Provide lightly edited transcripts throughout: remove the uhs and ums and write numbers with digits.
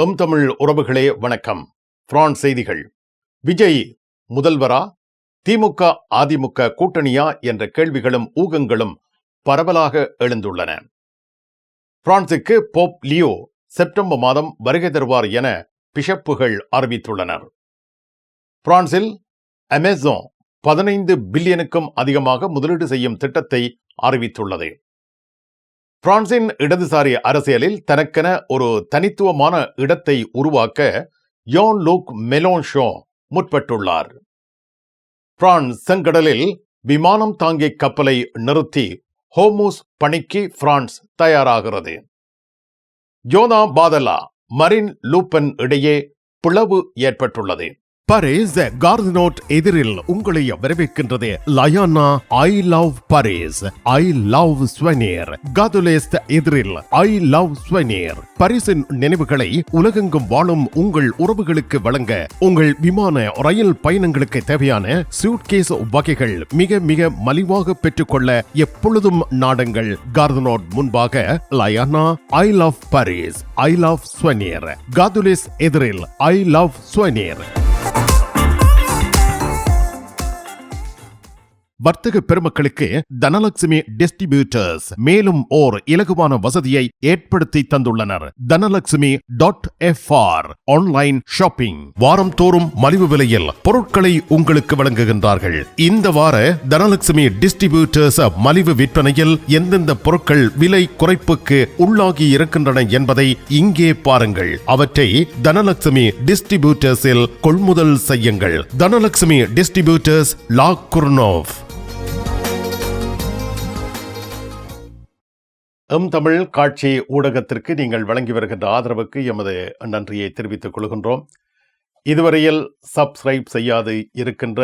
தமிழ் உறவுகளே வணக்கம். பிரான்ஸ் செய்திகள். விஜய் முதல்வரா, திமுக அதிமுக கூட்டணியா என்ற கேள்விகளும் ஊகங்களும் பரவலாக எழுந்துள்ளன. பிரான்சுக்கு போப் லியோ செப்டம்பர் மாதம் வருகை தருவார் என பிஷப்புகள் அறிவித்துள்ளனர். பிரான்சில் அமேசான் 15 பில்லியனுக்கும் அதிகமாக முதலீடு செய்யும் திட்டத்தை அறிவித்துள்ளது. பிரான்சின் இடதுசாரி அரசியலில் தனக்கென ஒரு தனித்துவமான இடத்தை உருவாக்க யோன்-லூக் மெலோன்ஷான் முற்பட்டுள்ளார். பிரான்ஸ் செங்கடலில் விமானம் தாங்கி கப்பலை நிறுத்தி ஹோர்முஸ் பணிக்கு பிரான்ஸ் தயாராகிறது. ஜோனா பாதலா, மரின் லூபென் இடையே பிளவு ஏற்பட்டுள்ளது. பாரிஸ் கார்தினோட் எதிரில் உங்களை வரவேற்கின்றது லயானா I love Paris, I love souvenir. Gare de l'Est எதிரில் ஐ லவ் ஸ்வெனிர். பாரிஸின் நினைவுகளை உலகெங்கும் வாழும் உங்கள் உறவுகளுக்கு வழங்க உங்கள் விமான ரயில் பயணங்களுக்கு தேவையான சூட்கேஸ் வகைகள் மிக மிக மலிவாக பெற்றுக்கொள்ள எப்பொழுதும் நாடுங்கள். கார்தினோட் முன்பாக லயானா I love Paris, I love souvenir. Gare de l'Est எதிரில் ஐ லவ் ஸ்வெனிர். வர்த்தக பெருமக்களுக்கு தனலட்சுமி டிஸ்ட்ரிபியூட்டர்ஸ் மேலும் ஓர் இலகுவான வசதியை ஏற்படுத்தி தந்துள்ளனர். தனலட்சுமி.fr ஆன்லைன் ஷாப்பிங். வாரம் தோறும் மலிவு விலையில் பொருட்களை உங்களுக்கு வழங்குகின்றார்கள். இந்த வார தனலட்சுமி டிஸ்ட்ரிபியூட்டர்ஸ் மலிவு விற்பனையில் எந்தெந்த பொருட்கள் விலை குறைப்புக்கு உள்ளாகி இருக்கின்றன என்பதை இங்கே பாருங்கள். அவற்றை தனலட்சுமி டிஸ்ட்ரிபியூட்டர்ஸில் கொள்முதல் செய்யுங்கள். தனலட்சுமி டிஸ்ட்ரிபியூட்டர்ஸ், லா குர்னோவ். தமிழ் காட்சி ஊடகத்திற்கு நீங்கள் வழங்கி வருகின்ற ஆதரவுக்கு எமது நன்றியை தெரிவித்துக் கொள்கின்றோம். இதுவரையில் சப்ஸ்கிரைப் செய்யாது இருக்கின்ற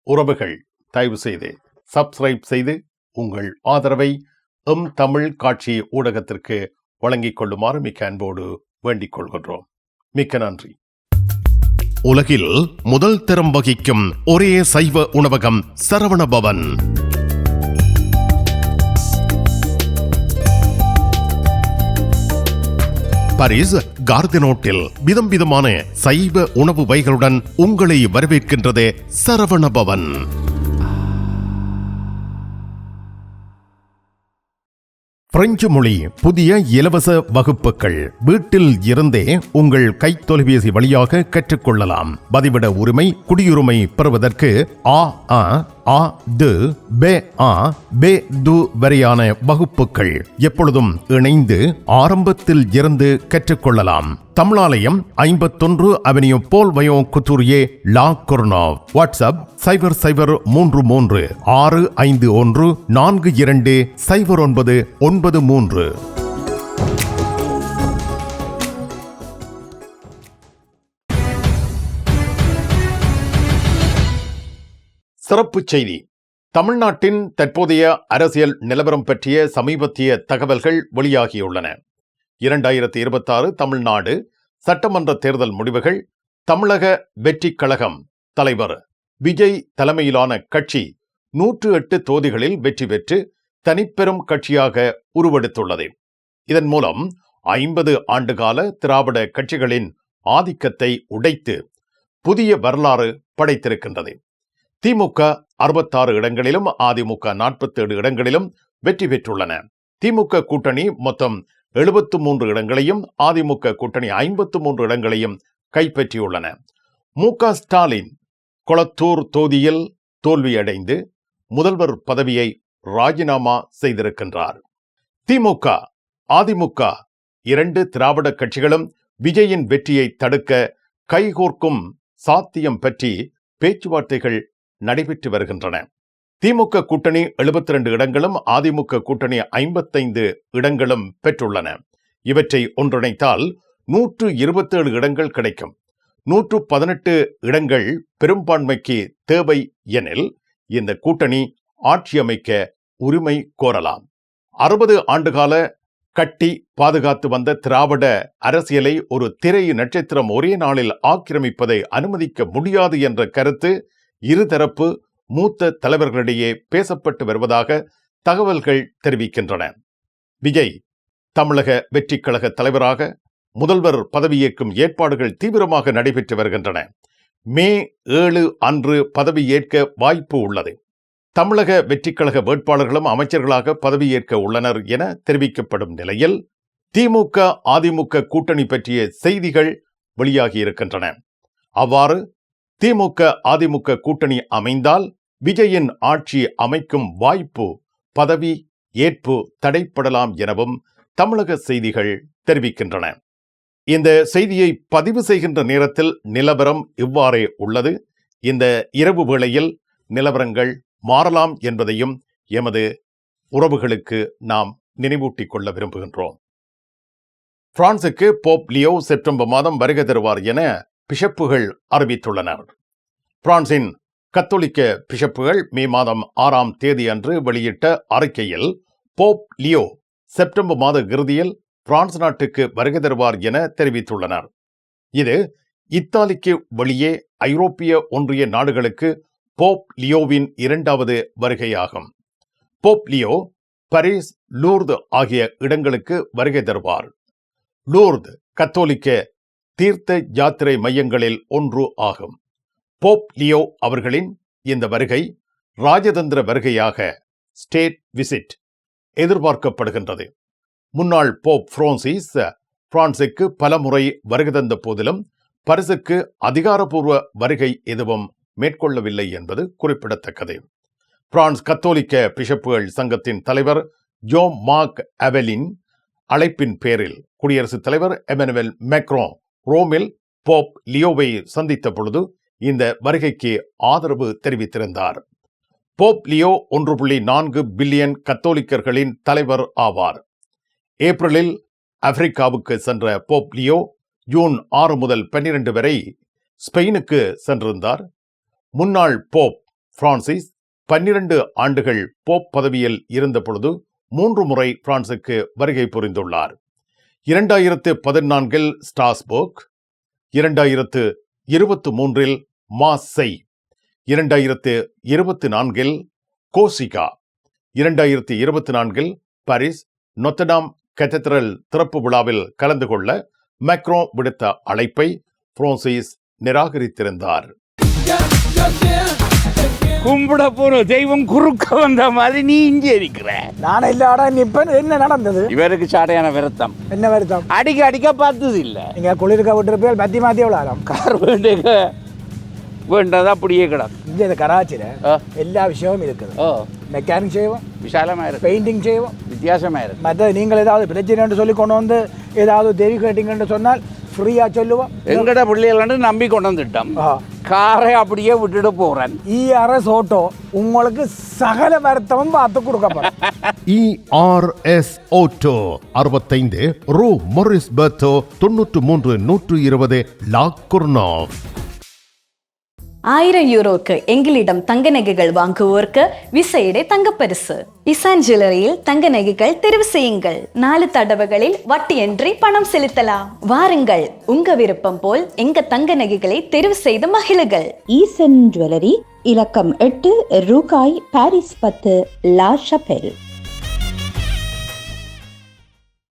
உறவுகள் தயவு செய்து சப்ஸ்கிரைப் செய்து உங்கள் ஆதரவை தமிழ் காட்சி ஊடகத்திற்கு வழங்கிக் கொள்ளுமாறு மிக்க அன்போடு வேண்டிக் கொள்கின்றோம். மிக்க நன்றி. உலகில் முதல் தரம் வகிக்கும் ஒரே சைவ உணவகம் சரவணபவன். பாரிஸ் கார்தினோட்டில் விதம் விதமான சைவ உணவு வகைகளுடன் உங்களை வரவேற்கின்றது சரவணபவன். பிரெஞ்சு மொழி புதிய இலவச வகுப்புகள் வீட்டில் இருந்தே உங்கள் கைத்தொலைபேசி வழியாக கற்றுக்கொள்ளலாம். பதிவிட உரிமை, குடியுரிமை பெறுவதற்கு வரையான வகுப்புகள் எப்பொழுதும் இணைந்து ஆரம்பத்தில் இருந்து கற்றுக்கொள்ளலாம். தமிழாலயம் 51 அவென்யூ போல் வயோ குத்தூரியே, லா குர்னோவ். வாட்ஸ்அப் 0033 651 42 0993. சிறப்புச் செய்தி. தமிழ்நாட்டின் தற்போதைய அரசியல் நிலவரம் பற்றிய சமீபத்திய தகவல்கள் வெளியாகியுள்ளன. 2026 தமிழ்நாடு சட்டமன்ற தேர்தல் முடிவுகள். தமிழக வெற்றிக் கழகம் தலைவர் விஜய் தலைமையிலான கட்சி 108 தொகுதிகளில் வெற்றி பெற்று தனிப்பெரும் கட்சியாக உருவெடுத்துள்ளது. இதன் மூலம் 50 ஆண்டுகால திராவிட கட்சிகளின் ஆதிக்கத்தை உடைத்து புதிய வரலாறு படைத்திருக்கின்றது. திமுக 66 இடங்களிலும் அதிமுக 47 இடங்களிலும் வெற்றி பெற்றுள்ளன. திமுக கூட்டணி மொத்தம் 73 இடங்களையும் அதிமுக கூட்டணி 53 இடங்களையும் கைப்பற்றியுள்ளன. மு.க. ஸ்டாலின் கொளத்தூர் தொகுதியில் தோல்வியடைந்து முதல்வர் பதவியை ராஜினாமா செய்திருக்கின்றார். திமுக அதிமுக 2 திராவிட கட்சிகளும் விஜயின் வெற்றியை தடுக்க கைகோர்க்கும் சாத்தியம் பற்றி பேச்சுவார்த்தைகள் நடைபெற்று வருகின்றன. திமுக கூட்டணி 72 இடங்களும் அதிமுக கூட்டணி 55 இடங்களும் பெற்றுள்ளன. இவற்றை ஒன்றிணைத்தால் 127 இடங்கள் கிடைக்கும். 118 இடங்கள் பெரும்பான்மைக்கு தேவை எனில் இந்த கூட்டணி ஆட்சி அமைக்க உரிமை கோரலாம். 60 ஆண்டுகால கட்டி பாதுகாத்து வந்த திராவிட அரசியலை ஒரு திரை நட்சத்திரம் ஒரே நாளில் ஆக்கிரமிப்பதை அனுமதிக்க முடியாது என்ற கருத்து இருதரப்பு மூத்த தலைவர்களிடையே பேசப்பட்டு வருவதாக தகவல்கள் தெரிவிக்கின்றன. விஜய் தமிழக வெற்றிக் கழக தலைவராக முதல்வர் பதவியேற்கும் ஏற்பாடுகள் தீவிரமாக நடைபெற்று வருகின்றன. மே 7 அன்று பதவியேற்க வாய்ப்பு உள்ளது. தமிழக வெற்றிக்கழக வேட்பாளர்களும் அமைச்சர்களாக பதவியேற்க உள்ளனர் என தெரிவிக்கப்படும் நிலையில் திமுக அதிமுக கூட்டணி பற்றிய செய்திகள் வெளியாகியிருக்கின்றன. அவ்வாறு திமுக அதிமுக கூட்டணி அமைந்தால் விஜயின் ஆட்சி அமைக்கும் வாய்ப்பு, பதவி ஏற்பு தடைப்படலாம் எனவும் தமிழக செய்திகள் தெரிவிக்கின்றன. இந்த செய்தியை பதிவு செய்கின்ற நேரத்தில் நிலவரம் இவ்வாறே உள்ளது. இந்த இரவு வேளையில் நிலவரங்கள் மாறலாம் என்பதையும் எமது உறவுகளுக்கு நாம் நினைவூட்டிக் கொள்ள விரும்புகின்றோம். பிரான்சுக்கு போப் லியோ செப்டம்பர் மாதம் வருகை தருவார் என பிஷப்புகள் அறிவித்துள்ளனர். பிரான்சின் கத்தோலிக்க பிஷப்புகள் மே மாதம் 6ஆம் தேதி அன்று வெளியிட்ட அறிக்கையில் போப் லியோ செப்டம்பர் மாத இறுதியில் பிரான்ஸ் நாட்டுக்கு வருகை தருவார் என தெரிவித்துள்ளனர். இது இத்தாலிக்கு வெளியே ஐரோப்பிய ஒன்றிய நாடுகளுக்கு போப் லியோவின் 2வது வருகையாகும். போப் லியோ பாரிஸ், லூர்து ஆகிய இடங்களுக்கு வருகை தருவார். லூர்து கத்தோலிக்க தீர்த்த யாத்திரை மையங்களில் ஒன்று ஆகும். போப் லியோ அவர்களின் இந்த வருகை ராஜதந்திர வருகையாக, ஸ்டேட் விசிட் எதிர்பார்க்கப்படுகின்றது. முன்னாள் போப் பிரான்சிஸ் பிரான்சுக்கு பல முறை வருகை தந்த போதிலும் பாரிசுக்கு அதிகாரப்பூர்வ வருகை எதுவும் மேற்கொள்ளவில்லை என்பது குறிப்பிடத்தக்கது. பிரான்ஸ் கத்தோலிக்க பிஷப்புகள் சங்கத்தின் தலைவர் ஜோம் மார்க் அவெலின் அழைப்பின் பேரில் குடியரசுத் தலைவர் எமனுவேல் மேக்ரோன் ரோமில் போப் லியோவை சந்தித்த பொழுது இந்த வருகைக்கு ஆதரவு தெரிவித்திருந்தார். போப் லியோ 1.4 பில்லியன் கத்தோலிக்கர்களின் தலைவர் ஆவார். ஏப்ரலில் ஆப்பிரிக்காவுக்கு சென்ற போப் லியோ ஜூன் 6 முதல் 12 வரை ஸ்பெயினுக்கு சென்றிருந்தார். முன்னாள் போப் பிரான்சிஸ் 12 ஆண்டுகள் போப் பதவியில் இருந்த பொழுது 3 முறை பிரான்சுக்கு வருகை புரிந்துள்ளார். 2014 ஸ்ட்ராஸ்பர்க், 2023 மார்செய், 2024 கோர்சிகா, 2024 பாரிஸ் நொத்தடாம் கேத்தட்ரல் திறப்பு விழாவில் கலந்து கொள்ள மேக்ரோன் விடுத்த அழைப்பை பிரான்சிஸ் நிராகரித்திருந்தார். கும்பிட போற தெய்வம் குறுக்க வந்த மாதிரி நீ இங்கே இருக்கிற. நான் இல்லாடா நிப்பன். என்ன நடந்தது? இவருக்கு சாடையான வருத்தம். என்ன வருத்தம்? அடிக்க பார்த்தது இல்ல. நீங்க குளிர்க்க விட்டுருப்பீங்க, மாத்தி மாத்தி எவ்வளோ கார் வேண்டதா அப்படியே கிடக்கும். இங்கே இந்த கராச்சியில் எல்லா விஷயமும் இருக்குது. மெக்கானிக் செய்வோம், விசாலமா இருக்கு. பெயிண்டிங் செய்வோம், வித்தியாசமா இருக்கு. மற்ற நீங்கள் ஏதாவது பிரச்சனை சொல்லி கொண்டு வந்து ஏதாவது தேவி கேட்டிங்கன்னு சொன்னால் ஃப்ரீயா சொல்லுவோம். எங்கட பிள்ளைகள் நம்பி கொண்டு வந்துட்டோம். காரை அப்படியே விட்டுட்டு போறேன். ERS ஆட்டோ உங்களுக்கு சகல வருத்தமும் பார்த்து கொடுக்கப்படும். ERS ஆட்டோ 65 ரூ மொரிஸ் பெர்த்தோ 93 120 லா குர்னாவ். 1000 യൂറോക്ക് எங்களிடம் தங்க நகைகள் வாங்குவோருக்கு விசேட தங்கப்பரிசு. இசான் ஜுவல்லரியில் தங்க நகைகள் தெரிவு செய்யுங்கள். 4 தடவைகளில் வட்டியின்றி பணம் செலுத்தலாம். வாருங்கள், உங்க விருப்பம் போல் எங்க தங்க நகைகளை தெரிவு செய்து மகிழுங்கள். ஈசன் ஜுவல்லரி, இலக்கம் 8, ரூகாய், பாரிஸ் 10, லா ஷபெல்.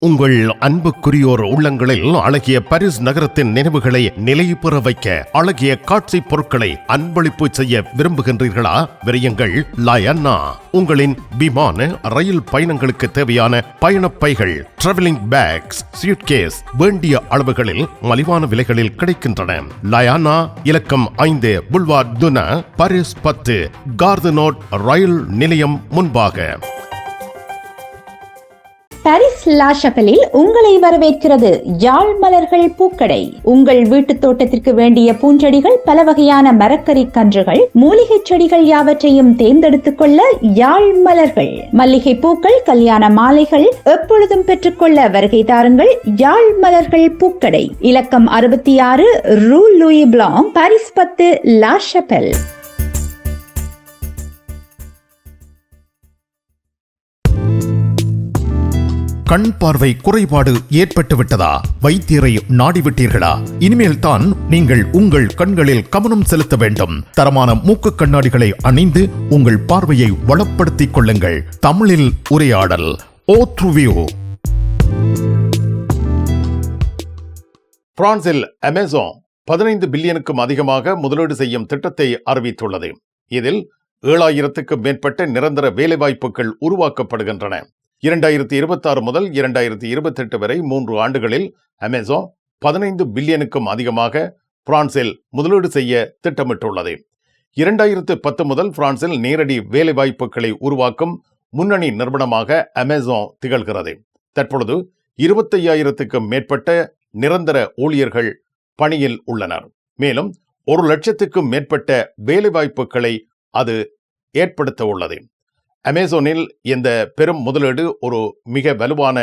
உங்கள் அன்புக்குரியோர் உள்ளங்களில் அழகிய பாரிஸ் நகரத்தின் நினைவுகளை நிலைபெற வைக்க அழகிய காட்சி பொருட்களை அன்பளிப்பு செய்ய விரும்புகின்றீர்களா? விரையுங்கள் லயன்னா. உங்களின் விமான ரயில் பயணங்களுக்கு தேவையான பயணப்பைகள், டிராவலிங் பேக்ஸ், சூட்கேஸ் வேண்டிய அளவுகளில் மலிவான விலைகளில் கிடைக்கின்றன. லயானா, இலக்கம் 5, புல்வார்ட் துனா, பாரிஸ் 10, கார்தனோட் ரயில் நிலையம் முன்பாக. பாரிஸ் லா ஷபெலில் உங்களை வரவேற்கிறது யாழ் மலர்கள் பூக்கடை. உங்கள் வீட்டு தோட்டத்திற்கு வேண்டிய பூஞ்செடிகள், பல வகையான மரக்கறி கன்றுகள், மூலிகை செடிகள் யாவற்றையும் தேர்ந்தெடுத்துக் கொள்ள யாழ் மலர்கள். மல்லிகை பூக்கள், கல்யாண மாலைகள் எப்பொழுதும் பெற்றுக்கொள்ள வருகை தாருங்கள். யாழ் மலர்கள் பூக்கடை, இலக்கம் 66 Rue Louis Blanc, Paris 10, La Chapelle. கண் பார்வை குறைபாடு ஏற்பட்டுவிட்டதா? வைத்தியரை நாடிவிட்டீர்களா? இனிமேல் தான் நீங்கள் உங்கள் கண்களில் கவனம் செலுத்த வேண்டும். தரமான மூக்கு கண்ணாடிகளை அணிந்து உங்கள் பார்வையை வளப்படுத்திக் கொள்ளுங்கள். தமிழில் உரையாடல். ஓத்ருவியூ. பிரான்சில் அமேசான் 15 பில்லியனுக்கும் அதிகமாக முதலீடு செய்யும் திட்டத்தை அறிவித்துள்ளது. இதில் 7000க்கும் மேற்பட்ட நிரந்தர வேலைவாய்ப்புகள் உருவாக்கப்படுகின்றன. 2026 முதல் 2028 வரை 3 ஆண்டுகளில் அமேசான் 15 பில்லியனுக்கும் அதிகமாக பிரான்சில் முதலீடு செய்ய திட்டமிட்டுள்ளது. 2010 முதல் பிரான்சில் நேரடி வேலைவாய்ப்புகளை உருவாக்கும் முன்னணி நிறுவனமாக அமேசான் திகழ்கிறது. தற்பொழுது 25,000க்கும் மேற்பட்ட நிரந்தர ஊழியர்கள் பணியில் உள்ளனர். மேலும் 1,00,000க்கும் மேற்பட்ட வேலைவாய்ப்புகளை அது ஏற்படுத்த உள்ளது. அமேசானில் இந்த பெரும் முதலீடு ஒரு மிக வலுவான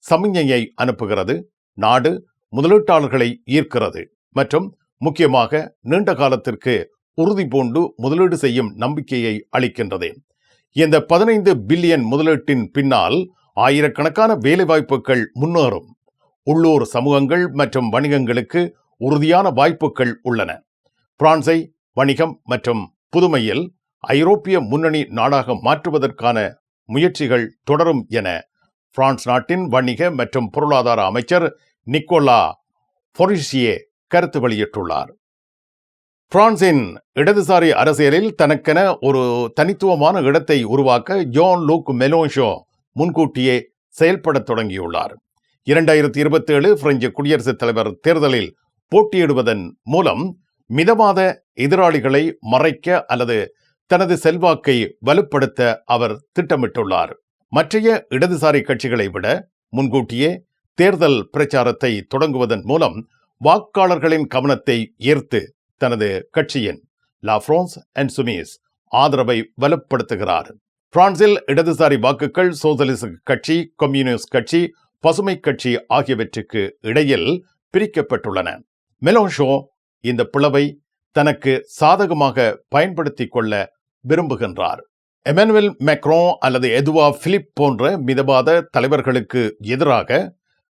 சமிஞ்ஞையை அனுப்புகிறது. நாடு முதலீட்டாளர்களை ஈர்க்கிறது மற்றும் முக்கியமாக நீண்ட காலத்திற்கு உறுதி பூண்டு முதலீடு செய்யும் நம்பிக்கையை அளிக்கின்றது. இந்த 15 பில்லியன் முதலீட்டின் பின்னால் ஆயிரக்கணக்கான வேலைவாய்ப்புகள் முன்னேறும். உள்ளூர் சமூகங்கள் மற்றும் வணிகங்களுக்கு உறுதியான வாய்ப்புகள் உள்ளன. பிரான்சை வணிகம் மற்றும் புதுமையில் ஐரோப்பிய முன்னணி நாடாக மாற்றுவதற்கான முயற்சிகள் தொடரும் என பிரான்ஸ் நாட்டின் வணிக மற்றும் பொருளாதார அமைச்சர் நிக்கோலா ஃபொரிஷியே கருத்து வெளியிட்டுள்ளார். பிரான்சின் இடதுசாரி அரசியலில் தனக்கென ஒரு தனித்துவமான இடத்தை உருவாக்க ஜான் லூக் மெலோன்ஷோ முன்கூட்டியே செயல்படத் தொடங்கியுள்ளார். 2027 பிரெஞ்சு குடியரசுத் தலைவர் தேர்தலில் போட்டியிடுவதன் மூலம் மிதவாத எதிராளிகளை மறைக்க அல்லது தனது செல்வாக்கை வலுப்படுத்த அவர் திட்டமிட்டுள்ளார். மற்றைய இடதுசாரி கட்சிகளை விட முன்கூட்டியே தேர்தல் பிரச்சாரத்தை தொடங்குவதன் மூலம் வாக்காளர்களின் கவனத்தை ஈர்த்து தனது கட்சியின் லா பிரான்ஸ் இன்சூமிஸ் ஆதரவை வலுப்படுத்துகிறார். பிரான்சில் இடதுசாரி வாக்குகள் சோசலிச கட்சி, கம்யூனிஸ்ட் கட்சி, பசுமை கட்சி ஆகியவற்றுக்கு இடையில் பிரிக்கப்பட்டுள்ளன. மெலோன்ஷோ இந்த பிளவை தனக்கு சாதகமாக பயன்படுத்திக் கொள்ள விரும்புகின்றார். எமனுவேல் மேக்ரோன் அல்லது எதுவா பிலிப் போன்ற மிதவாத தலைவர்களுக்கு எதிராக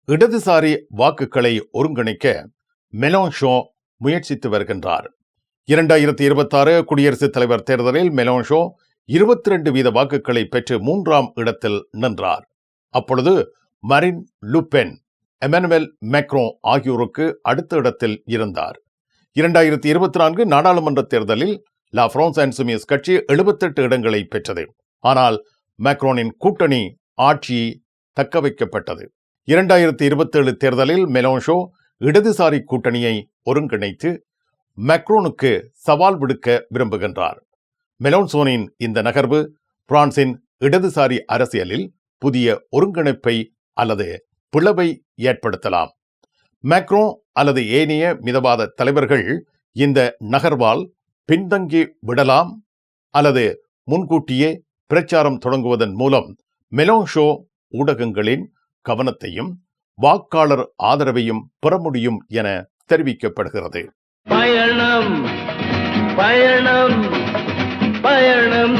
இடதுசாரி வாக்குகளை ஒருங்கிணைக்க மெலோன்ஷோ முயற்சித்து வருகின்றார். 2026 குடியரசுத் தலைவர் தேர்தலில் மெலோன்ஷோ 22% வாக்குகளை பெற்று 3ஆம் இடத்தில் நின்றார். அப்பொழுது மரின் லுபென், எமனுவேல் மேக்ரோன் ஆகியோருக்கு அடுத்த இடத்தில் இருந்தார். 2024 நாடாளுமன்ற தேர்தலில் லா பிரான்ஸ் இன்சூமிஸ் கட்சி 78 இடங்களை பெற்றது. ஆனால் மேக்ரோனின் கூட்டணி ஆட்சி தக்க வைக்கப்பட்டது. 2027 தேர்தலில் மெலோன்ஷோ இடதுசாரி கூட்டணியை ஒருங்கிணைத்து மேக்ரோனுக்கு சவால் விடுக்க விரும்புகின்றார். மெலோன்சோனின் இந்த நகர்வு பிரான்சின் இடதுசாரி அரசியலில் புதிய ஒருங்கிணைப்பை அல்லது பிளவை ஏற்படுத்தலாம். மேக்ரோன் அல்லது ஏனைய மிதவாத தலைவர்கள் இந்த நகர்வால் பின்தங்கி விடலாம் அல்லது முன்கூட்டியே பிரச்சாரம் தொடங்குவதன் மூலம் மெலோன்ஷோ ஊடகங்களின் கவனத்தையும் வாக்காளர் ஆதரவையும் பெற முடியும் என தெரிவிக்கப்படுகிறது. பயணம் பயணம் பயணம்.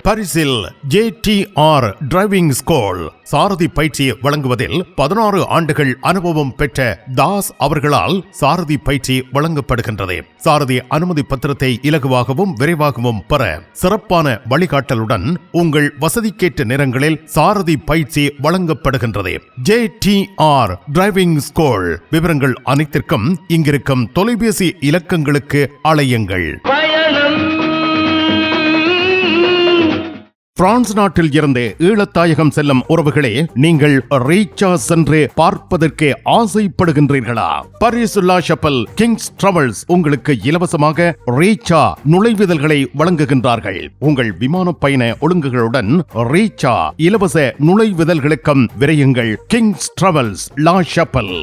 பாரிஸில் JTR டிரைவிங் ஸ்கூல் சாரதி பயிற்சி வழங்குவதில் 16 ஆண்டுகள் அனுபவம் பெற்ற தாஸ் அவர்களால் சாரதி பயிற்சி வழங்கப்படுகின்றது. சாரதி அனுமதி பத்திரத்தை இலகுவாகவும் விரைவாகவும் பெற சிறப்பான வழிகாட்டலுடன் உங்கள் வசதிக்கேற்ற நேரங்களில் சாரதி பயிற்சி வழங்கப்படுகின்றது. JTR driving school. விவரங்கள் அனைத்திற்கும் இங்கிருக்கும் தொலைபேசி இலக்கங்களுக்கு அழையுங்கள். பிரான்ஸ் நாட்டில் இருந்து ஈழத்தாயகம் செல்லும் உறவுகளே, நீங்கள் ரீச்சா சென்று பார்ப்பதற்கு ஆசைப்படுகின்றீர்களா? பாரிஸ் லா ஷப்பல் கிங்ஸ் டிராவல்ஸ் உங்களுக்கு இலவசமாக ரீச்சா நுழைவுதல்களை வழங்குகின்றார்கள். உங்கள் விமான பயண ஒழுங்குகளுடன் ரீச்சா இலவச நுழைவுதல்களுக்கும் விரையுங்கள். கிங்ஸ் டிராவல்ஸ் லா ஷப்பல்.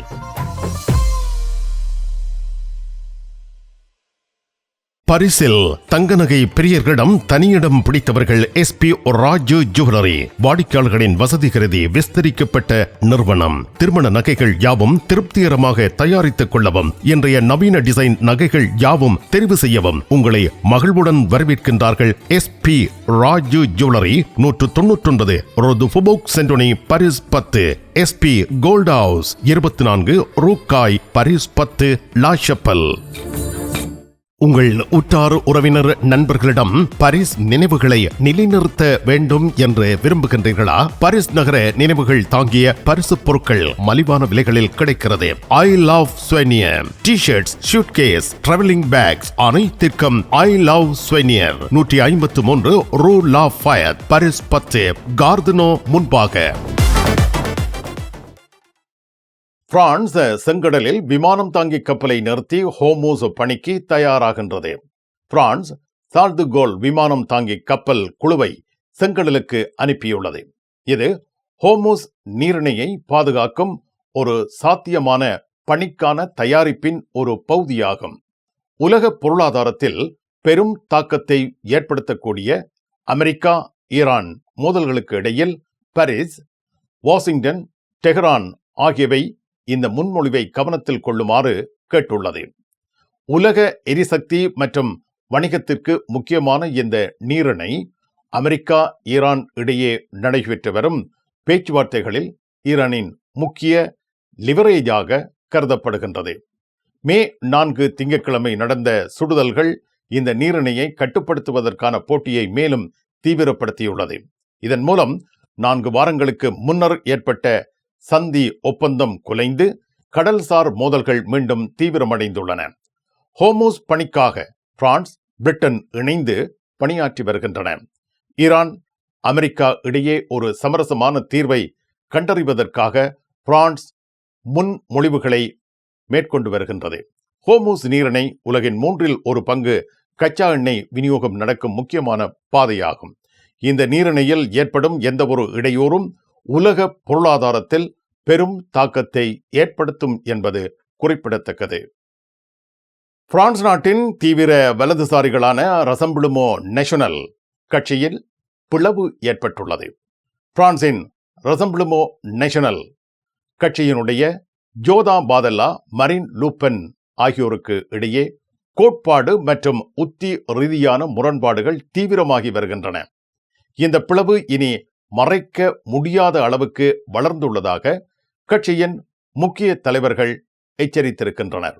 பரிசில் தங்க நகை பிரியர்களிடம் தனியிடம் பிடித்தவர்கள் SP ராஜு ஜுவல்லரி. வாடிக்கையாளர்களின் வசதி கருதி விஸ்தரிக்கப்பட்ட நிறுவனம். திருமண நகைகள் யாவும் திருப்திகரமாக தயாரித்துக் கொள்ளவும், இன்றைய நவீன டிசைன் நகைகள் யாவும் தெரிவு செய்யவும் உங்களை மகிழ்வுடன் வரவேற்கின்றார்கள். SP Raju jewellery, 199 Rue du Faubourg Saint Denis, Paris 10. SP gold house, 24 Rue Cail, Paris 10, La Chapelle. உங்கள் உற்றார் உறவினர் நண்பர்களிடம் பாரிஸ் நினைவுகளை நிலைநிறுத்த வேண்டும் என்று விரும்புகின்றீர்களா? பாரிஸ் நகர நினைவுகள் தாங்கிய பரிசு பொருட்கள் மலிவான விலைகளில் கிடைக்கிறது. I love souvenir T-shirts, suitcase, travelling packs அனைத்திற்கும் ஐ லவ் ஸ்வெனியர் 153 ரூ லா ஃபயத், பாரிஸ் 10, கார்தனோ முன்பாக. பிரான்ஸ் செங்கடலில் விமானம் தாங்கி கப்பலை நிறுத்தி ஹோர்முஸ் பணிக்கு தயாராகின்றது. பிரான்ஸ் சார்ல்ஸ் டி கோல் விமானம் தாங்கி கப்பல் குழுவை செங்கடலுக்கு அனுப்பியுள்ளது. இது ஹோர்முஸ் நீரிணையை பாதுகாக்கும் ஒரு சாத்தியமான பணிக்கான தயாரிப்பின் ஒரு பகுதியாகும். உலக பொருளாதாரத்தில் பெரும் தாக்கத்தை ஏற்படுத்தக்கூடிய அமெரிக்கா ஈரான் மோதல்களுக்கு இடையில் பாரிஸ், வாஷிங்டன், டெஹ்ரான் ஆகியவை இந்த முன்மொழிவை கவனத்தில் கொள்ளுமாறு கேட்டுள்ளது. உலக எரிசக்தி மற்றும் வணிகத்திற்கு முக்கியமான இந்த நீரிணை அமெரிக்கா ஈரான் இடையே நடைபெற்று வரும் பேச்சுவார்த்தைகளில் ஈரானின் முக்கிய லிவரேஜாக கருதப்படுகின்றது. மே 4 திங்கட்கிழமை நடந்த சுடுதல்கள் இந்த நீரிணையை கட்டுப்படுத்துவதற்கான போட்டியை மேலும் தீவிரப்படுத்தியுள்ளது. இதன் மூலம் 4 வாரங்களுக்கு முன்னர் ஏற்பட்ட சந்தி ஒப்பந்தம் குலைந்து கடல்சார் மோதல்கள் மீண்டும் தீவிரமடைந்துள்ளன. ஹோர்முஸ் பணிக்காக பிரான்ஸ், பிரிட்டன் இணைந்து பணியாற்றி வருகின்றன. ஈரான், அமெரிக்கா இடையே ஒரு சமரசமான தீர்வை கண்டறிவதற்காக பிரான்ஸ் முன்மொழிவுகளை மேற்கொண்டு வருகின்றது. ஹோர்முஸ் நீரிணை உலகின் 1/3 பங்கு கச்சா எண்ணெய் விநியோகம் நடக்கும் முக்கியமான பாதையாகும். இந்த நீரிணையில் ஏற்படும் எந்தவொரு இடையூறும் உலக பொருளாதாரத்தில் பெரும் தாக்கத்தை ஏற்படுத்தும் என்பது குறிப்பிடத்தக்கது. பிரான்ஸ் நாட்டின் தீவிர வலதுசாரிகளான ரசம்பிளுமோ நேஷனல் கட்சியில் பிளவு ஏற்பட்டுள்ளது. பிரான்சின் ரசம்பிளுமோ நேஷனல் கட்சியினுடைய ஜோதா பாதல்லா, மரின் லூபென் ஆகியோருக்கு இடையே கோட்பாடு மற்றும் உத்தி ரீதியான முரண்பாடுகள் தீவிரமாகி வருகின்றன. இந்த பிளவு இனி மறைக்க முடியாத அளவுக்கு வளர்ந்துள்ளதாக கட்சியின் முக்கிய தலைவர்கள் எச்சரித்திருக்கின்றனர்.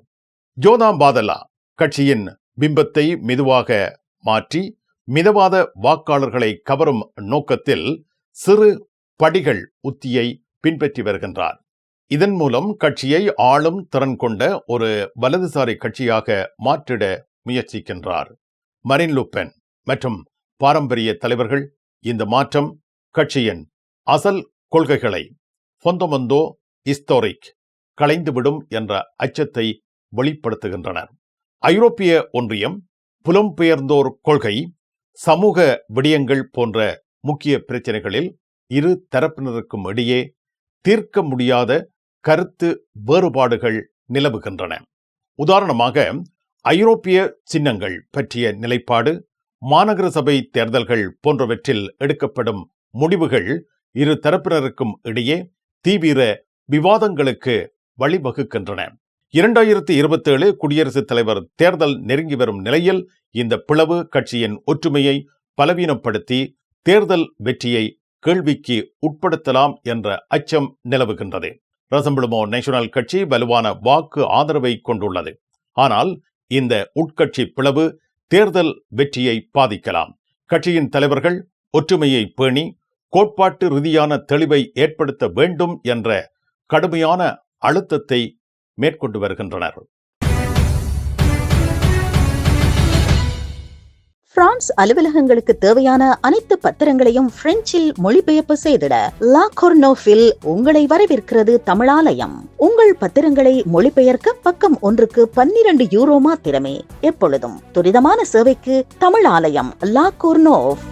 ஜோதா பாதல்லா கட்சியின் பிம்பத்தை மெதுவாக மாற்றி மிதவாத வாக்காளர்களை கவரும் நோக்கத்தில் சிறு படிகள் உத்தியை பின்பற்றி வருகின்றார். இதன் மூலம் கட்சியை ஆளும் திறன் கொண்ட ஒரு வலதுசாரி கட்சியாக மாற்றிட முயற்சிக்கின்றார். மரின் லூபென் மற்றும் பாரம்பரிய தலைவர்கள் இந்த மாற்றம் கட்சியின் அசல் கொள்கைகளை ஃபொந்தமெண்டோ ஹிஸ்டோரிக் களைந்துவிடும் என்ற அச்சத்தை வெளிப்படுத்துகின்றனர். ஐரோப்பிய ஒன்றியம், புலம்பெயர்ந்தோர் கொள்கை, சமூக விடயங்கள் போன்ற முக்கிய பிரச்சனைகளில் இரு தரப்பினருக்கும் இடையே தீர்க்க முடியாத கருத்து வேறுபாடுகள் நிலவுகின்றன. உதாரணமாக, ஐரோப்பிய சின்னங்கள் பற்றிய நிலைப்பாடு, மாநகர சபை தேர்தல்கள் போன்றவற்றில் எடுக்கப்படும் முடிவுகள் இரு தரப்பினருக்கும் இடையே தீவிர விவாதங்களுக்கு வழிவகுக்கின்றன. 2027 குடியரசுத் தலைவர் தேர்தல் நெருங்கி வரும் நிலையில் இந்த பிளவு கட்சியின் ஒற்றுமையை பலவீனப்படுத்தி தேர்தல் வெற்றியை கேள்விக்கு உட்படுத்தலாம் என்ற அச்சம் நிலவுகின்றது. ரசம்பிளுமோ நேஷனல் கட்சி வலுவான வாக்கு ஆதரவை கொண்டுள்ளது. ஆனால் இந்த உட்கட்சி பிளவு தேர்தல் வெற்றியை பாதிக்கலாம். கட்சியின் தலைவர்கள் ஒற்றுமையை பேணி கோட்பாட்டு ரீதியான தெளிவை ஏற்படுத்த வேண்டும் என்ற கடுமையான அழுத்தத்தை மேற்கொண்டு வருகின்றனர். பிரான்ஸ் அலுவலகங்களுக்கு தேவையான அனைத்து பத்திரங்களையும் பிரெஞ்சில் மொழிபெயர்ப்பு செய்திட லா கொர்னோஃபில் உங்களை வரவேற்கிறது தமிழாலயம். உங்கள் பத்திரங்களை மொழிபெயர்க்க பக்கம் ஒன்றுக்கு 12 யூரோ மாத்திரமே. எப்பொழுதும் துரிதமான சேவைக்கு தமிழாலயம், லா கொர்னோஃப்.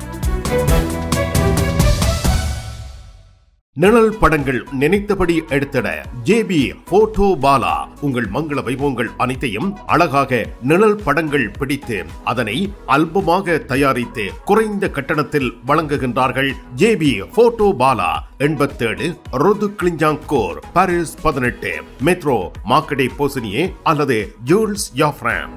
நிழல் படங்கள் நினைத்தபடி எடுத்திட JB போட்டோ பாலா. உங்கள் மங்கள வைபவங்கள் அனைத்தையும் அழகாக நிழல் படங்கள் பிடித்து அதனை ஆல்பமாக தயாரித்து குறைந்த கட்டணத்தில் வழங்குகின்றார்கள். JB photo Bala, 87 Rue de Clignancourt, Paris 18, metro Marcadet Poissonniers அல்லது Jules Joffrin.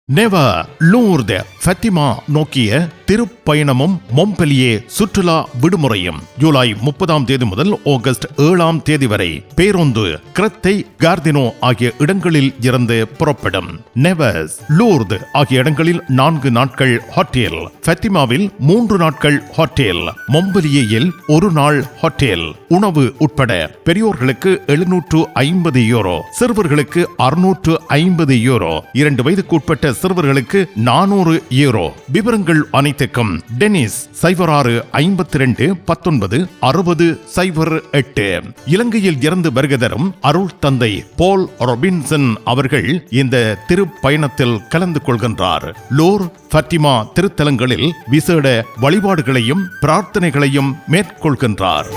Nevers Lourdes Fatima நோக்கிய திருப்பயணமும் மொம்பெலியே சுற்றுலா விடுமுறையும் ஜூலை 30 முதல் ஆகஸ்ட் 7 வரை பேருந்து கிரத்தை கார்தினோ ஆகிய இடங்களில் இருந்து புறப்படும். நெவஸ், லூர்து ஆகிய இடங்களில் 4 நாட்கள் ஹோட்டல், ஃபத்திமாவில் 3 நாட்கள் ஹோட்டல், மொம்பெலியேயில் 1 நாள் ஹோட்டல். உணவு உட்பட பெரியோர்களுக்கு €750, சிறுவர்களுக்கு €650, 2 வயதுக்கு உட்பட்ட சிறுவர்களுக்கு €400. விவரங்கள் அனைத்துக்கும் டெனிஸ் 0652196008. இலங்கையில் இருந்து வருகை தரும் அருள் தந்தை போல் ரொபின்சன் அவர்கள் இந்த திருப்பயணத்தில் கலந்து கொள்கின்றார். லோர், ஃபத்திமா திருத்தலங்களில் விசேட வழிபாடுகளையும் பிரார்த்தனைகளையும் மேற்கொள்கின்றார்.